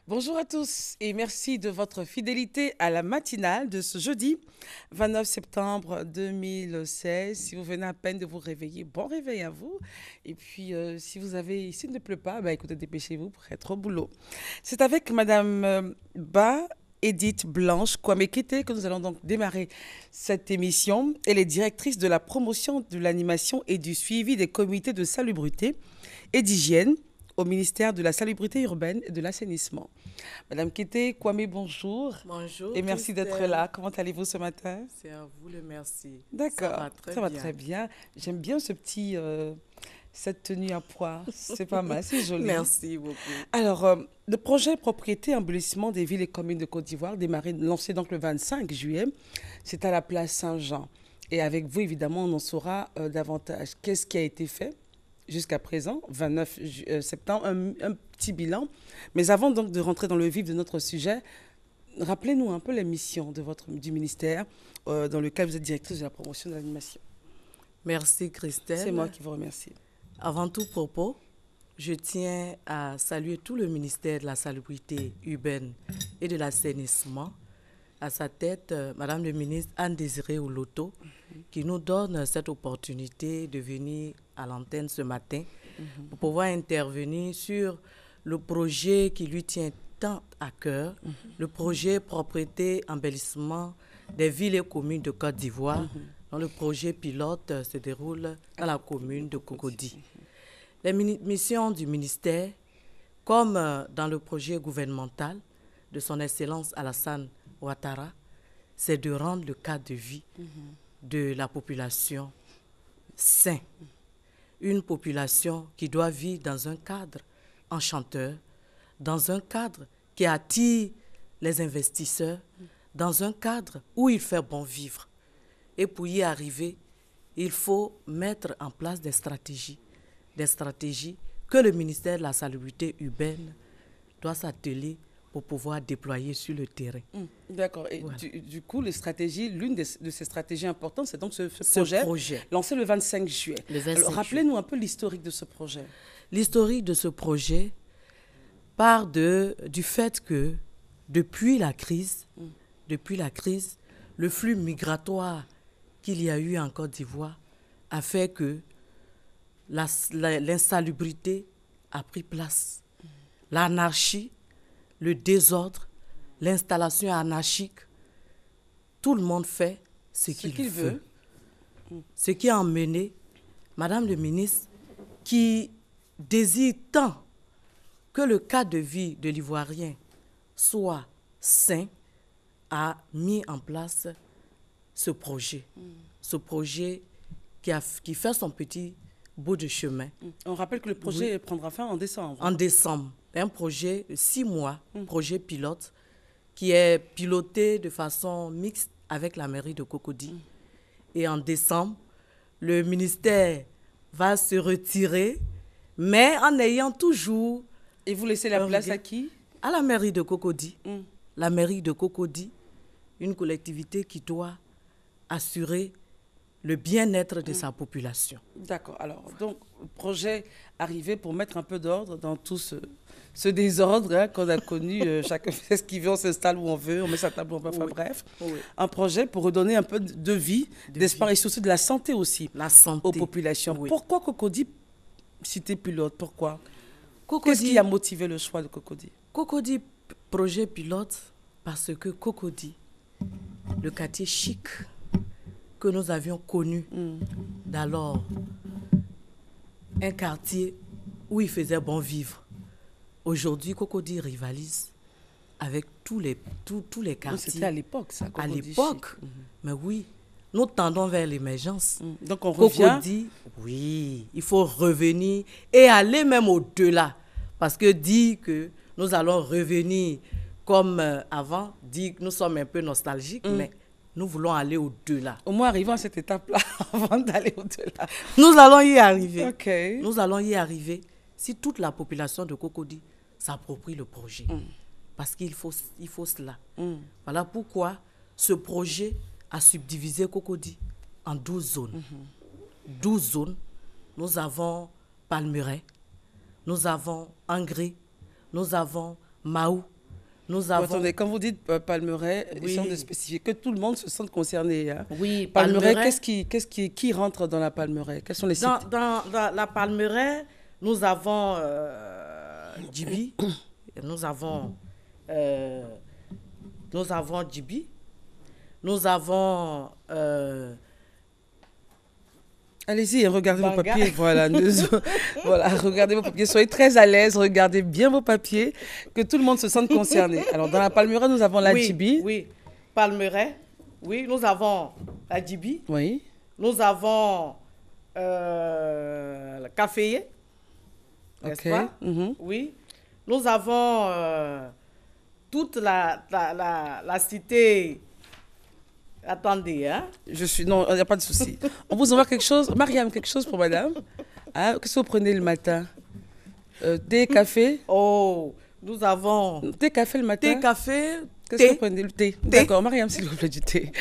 Bonjour à tous et merci de votre fidélité à la matinale de ce jeudi 29 septembre 2016. Si vous venez à peine de vous réveiller, bon réveil à vous. Et puis, s'il ne pleut pas, bah, écoutez, dépêchez-vous pour être au boulot. C'est avec Madame Ba. Edith Blanche Kwamekete que nous allons donc démarrer cette émission. Elle est directrice de la promotion de l'animation et du suivi des comités de salubrité et d'hygiène au ministère de la Salubrité urbaine et de l'assainissement. Madame Kété Kwame, bonjour. Bonjour, Et merci d'être Christelle. là. Comment allez-vous ce matin? C'est à vous le merci. D'accord, ça va Bien. très bien. J'aime bien cette tenue à pois. C'est pas mal, c'est joli. Merci beaucoup. Alors, le projet propriété embellissement des villes et communes de Côte d'Ivoire, lancé donc le 25 juillet, c'est à la place Saint-Jean. Et avec vous, évidemment, on en saura davantage. Qu'est-ce qui a été fait jusqu'à présent, 29 septembre, un petit bilan. Mais avant donc de rentrer dans le vif de notre sujet, rappelez-nous un peu les missions du ministère dans lequel vous êtes directrice de la promotion de l'animation. Merci, Christelle. C'est moi qui vous remercie. Avant tout propos, je tiens à saluer tout le ministère de la Salubrité urbaine et de l'assainissement. À sa tête, Madame le ministre Anne-Désirée Oloto, qui nous donne cette opportunité de venir à l'antenne ce matin pour pouvoir intervenir sur le projet qui lui tient tant à cœur, le projet propriété embellissement des villes et communes de Côte d'Ivoire, dont le projet pilote se déroule dans la commune de Cocody. Les missions du ministère, comme dans le projet gouvernemental de son Excellence Alassane Ouattara, c'est de rendre le cadre de vie de la population sain. Une population qui doit vivre dans un cadre enchanteur, dans un cadre qui attire les investisseurs, dans un cadre où il fait bon vivre. Et pour y arriver, il faut mettre en place des stratégies que le ministère de la Salubrité urbaine doit s'atteler pour pouvoir déployer sur le terrain. D'accord. Et Voilà. du coup, l'une de ces stratégies importantes, c'est donc ce projet lancé le 25 juillet. Le 25 Alors, rappelez-nous un peu l'historique de ce projet. L'historique de ce projet part du fait que depuis la crise, le flux migratoire qu'il y a eu en Côte d'Ivoire a fait que l'insalubrité a pris place. L'anarchie, le désordre, l'installation anarchique, tout le monde fait ce qu'il veut. Ce qui a emmené Madame le ministre, qui désire tant que le cadre de vie de l'Ivoirien soit sain, a mis en place ce projet. Ce projet qui fait son petit bout de chemin. On rappelle que le projet prendra fin en décembre. En décembre, un projet de 6 mois, projet pilote, qui est piloté de façon mixte avec la mairie de Cocody. Et en décembre, le ministère va se retirer, mais en ayant toujours... Et vous laissez la place à qui? À la mairie de Cocody. La mairie de Cocody, une collectivité qui doit assurer le bien-être de sa population. D'accord. Alors, donc, le projet arrivé pour mettre un peu d'ordre dans tout ce désordre qu'on a connu. Chacun fait ce qu'il veut, on s'installe où on veut, on met sa table où on veut. Enfin, bref. Oui. Un projet pour redonner un peu de vie, d'espoir et surtout de la santé aussi La santé. aux populations. Oui. Pourquoi Cocody, cité pilote? Pourquoi? Cocody, Qu'est-ce qui a motivé le choix de Cocody? Cocody, projet pilote, parce que Cocody, le quartier chic que nous avions connu d'alors, un quartier où il faisait bon vivre. Aujourd'hui, Cocody rivalise avec tous les quartiers. C'était à l'époque, ça, À Cocody l'époque, chic. mais oui, nous tendons vers l'émergence. Donc, on revient. Cocody, oui, il faut revenir et aller même au-delà. Parce que dire que nous allons revenir comme avant, dire que nous sommes un peu nostalgiques, mais nous voulons aller au-delà. Au moins, arrivons à cette étape-là avant d'aller au-delà. Nous allons y arriver. OK. Nous allons y arriver si toute la population de Cocody s'approprie le projet. Parce qu'il faut cela. Voilà pourquoi ce projet a subdivisé Cocody en 12 zones. 12 zones. Nous avons Palmeraie, nous avons Angré, nous avons Mahou, Nous avons... Attendez, quand vous dites Palmeraie, Oui. essayons de spécifier que tout le monde se sente concerné. Hein. Oui, Palmeraie, Palmeraie. qui rentre dans la Palmeraie? Quels sont les sites? Dans la Palmeraie, nous avons Djibi, nous avons Djibi, nous avons Allez-y, regardez vos Banga. papiers. Voilà, voilà, regardez vos papiers. Soyez très à l'aise, regardez bien vos papiers, que tout le monde se sente concerné. Alors, dans la Palmeraie, nous avons la oui, Djibi. oui, Palmeraie, oui, nous avons la Djibi, Oui. nous avons le Caféier, n'est-ce Ok. pas? Mhm. Oui, nous avons toute la cité. Attendez, hein? Non, il n'y a pas de souci. On vous envoie quelque chose. Mariam, quelque chose pour madame. Hein? Qu'est-ce que vous prenez le matin? Thé, café? Oh, nous avons Thé, café le matin? thé, café, Qu'est-ce que vous thé. prenez? Le thé. D'accord, Mariam, s'il vous plaît, du thé.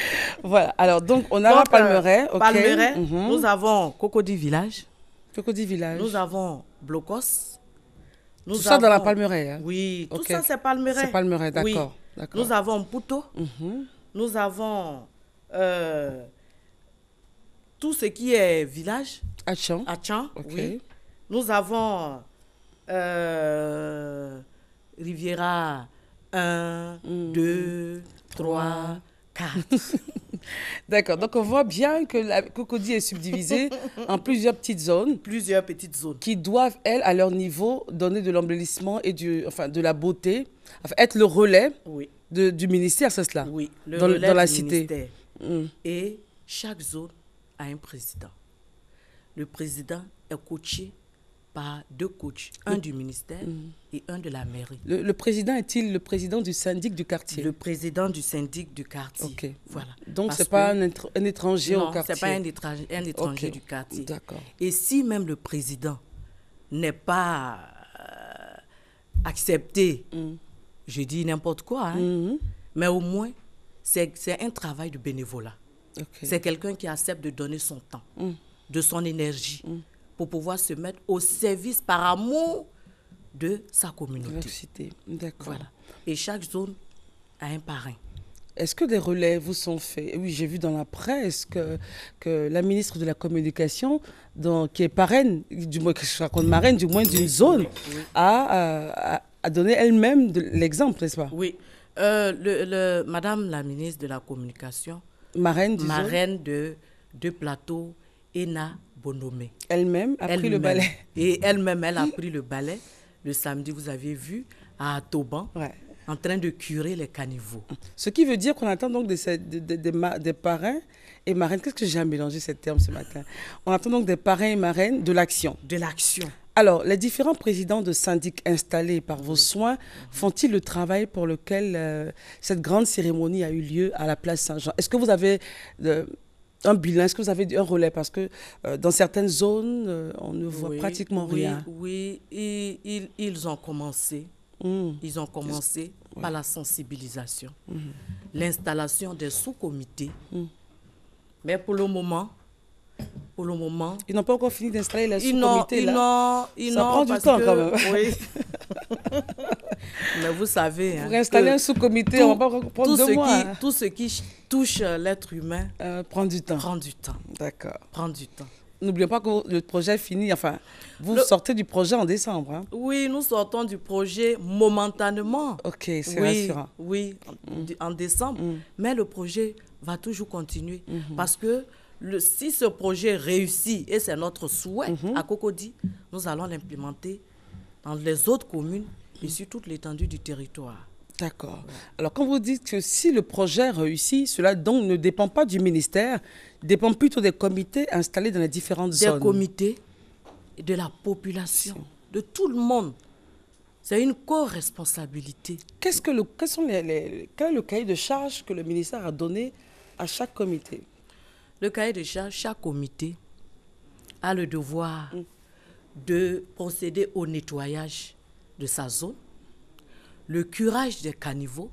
Voilà. Alors, donc, on a la Donc, Palmeraie. ok. Palmeraie, Mhm. nous avons Cocody Village, Cocody Village. nous avons Blocos. Tout ça dans la Palmeraie. Hein? Oui, tout Ok. ça c'est Palmeraie. C'est Palmeraie, Oui. d'accord. D'accord. Nous avons Puto, Mhm. nous avons tout ce qui est village, Achan. Achan, Ok. oui. Nous avons Riviera 1, 2, 3, 4. D'accord. Donc, on voit bien que la Cocody est subdivisée en plusieurs petites zones Plusieurs petites zones. qui doivent, elles, à leur niveau, donner de l'embellissement et de la beauté, enfin, être le relais Oui, du ministère, c'est cela? oui. Le Dans relais la du cité. ministère. Mm. Et chaque zone a un président. Le président est coaché par 2 coachs, un du ministère et un de la mairie. Le président est-il le président du syndic du quartier? Le président du syndic du quartier. Ok. Voilà. Donc, Parce ce n'est pas que- un étranger non, au quartier? c'est pas un étranger Ok. du quartier. D'accord. Et si même le président n'est pas accepté, je dis n'importe quoi, hein, Mhm. mais au moins, c'est un travail de bénévolat. Ok. C'est quelqu'un qui accepte de donner son temps, de son énergie, pour pouvoir se mettre au service par amour de sa communauté. Diversité. D'accord. Voilà. Et chaque zone a un parrain. Est-ce que des relais vous sont faits? Oui, j'ai vu dans la presse que la ministre de la Communication, qui est parraine, du moins, que je raconte marraine, du moins d'une zone, a donné elle-même l'exemple, n'est-ce pas? Oui. Madame la ministre de la Communication, Marraine, disons. marraine de plateau, Ena Bonomé. Elle-même a pris le balai. Et elle-même, elle a pris le balai. Le samedi, vous avez vu, à Toban, Ouais. en train de curer les caniveaux. Ce qui veut dire qu'on attend donc des parrains et marraines. Qu'est-ce que j'ai à mélanger ces termes ce matin? On attend donc des parrains et marraines de l'action. De l'action. Alors, les différents présidents de syndics installés par vos soins font-ils le travail pour lequel cette grande cérémonie a eu lieu à la place Saint-Jean? Est-ce que vous avez un bilan? Est-ce que vous avez un relais? Parce que dans certaines zones, on ne voit pratiquement rien. Oui, ils ont commencé. Ils ont commencé par la sensibilisation, l'installation des sous-comités. Mais pour le moment, Ils n'ont pas encore fini d'installer les ils sous-comités là. Ça prend du parce temps que- quand même. Oui. Mais vous savez, Pour installer un sous-comité, on va pas prendre 2 mois. tout ce qui touche l'être humain Prend du temps. prend du temps. D'accord. Prend du temps. N'oublions pas que le projet finit, enfin, vous Le- sortez du projet en décembre. Hein? Oui, nous sortons du projet momentanément. Ok, c'est Oui, rassurant. oui, en décembre. Mais le projet va toujours continuer. Parce que si ce projet réussit, et c'est notre souhait à Cocody, nous allons l'implémenter dans les autres communes et sur toute l'étendue du territoire. D'accord. Alors, quand vous dites que si le projet réussit, cela donc ne dépend pas du ministère, dépend plutôt des comités installés dans les différentes Des zones. comités, et de la population, de tout le monde. C'est une co-responsabilité. Quel est le cahier de charge que le ministère a donné à chaque comité? Le cahier de charge, chaque comité a le devoir de procéder au nettoyage de sa zone, le curage des caniveaux,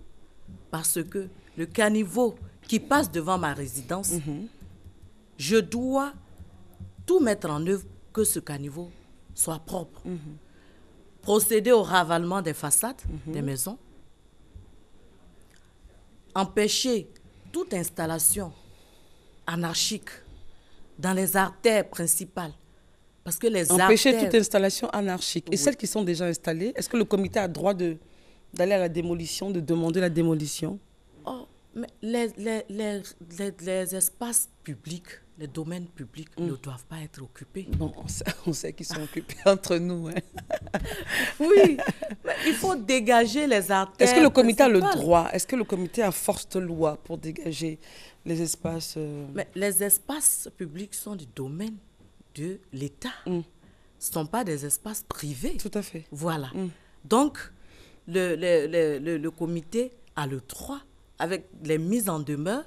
parce que le caniveau qui passe devant ma résidence, je dois tout mettre en œuvre que ce caniveau soit propre. Procéder au ravalement des façades des maisons, empêcher toute installation anarchique dans les artères principales. Parce que les Empêcher artères... toute installation anarchique. Et celles qui sont déjà installées, est-ce que le comité a le droit d'aller à la démolition, de demander la démolition? Oh, mais les espaces publics, les domaines publics ne doivent pas être occupés. Bon, on sait qu'ils sont occupés entre nous. Hein. Oui, mais il faut dégager les artères. Est-ce que le comité a le principales. droit? Est-ce que le comité a force de loi pour dégager les espaces Mais les espaces publics sont du domaine de l'État. Ce ne sont pas des espaces privés. Tout à fait. Voilà. Donc, le comité a le droit, avec les mises en demeure,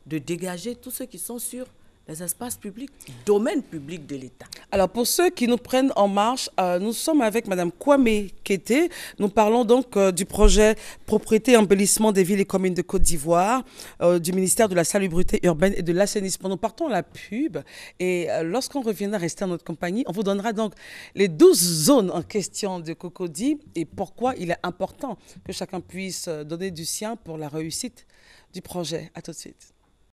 de dégager tous ceux qui sont sur les espaces publics, domaine public de l'État. Alors, pour ceux qui nous prennent en marche, nous sommes avec Mme Kwame Kété. Nous parlons donc du projet Propriété et embellissement des villes et communes de Côte d'Ivoire, du ministère de la Salubrité urbaine et de l'assainissement. Nous partons à la pub et lorsqu'on reviendra rester en notre compagnie, on vous donnera donc les 12 zones en question de Cocody et pourquoi il est important que chacun puisse donner du sien pour la réussite du projet. À tout de suite.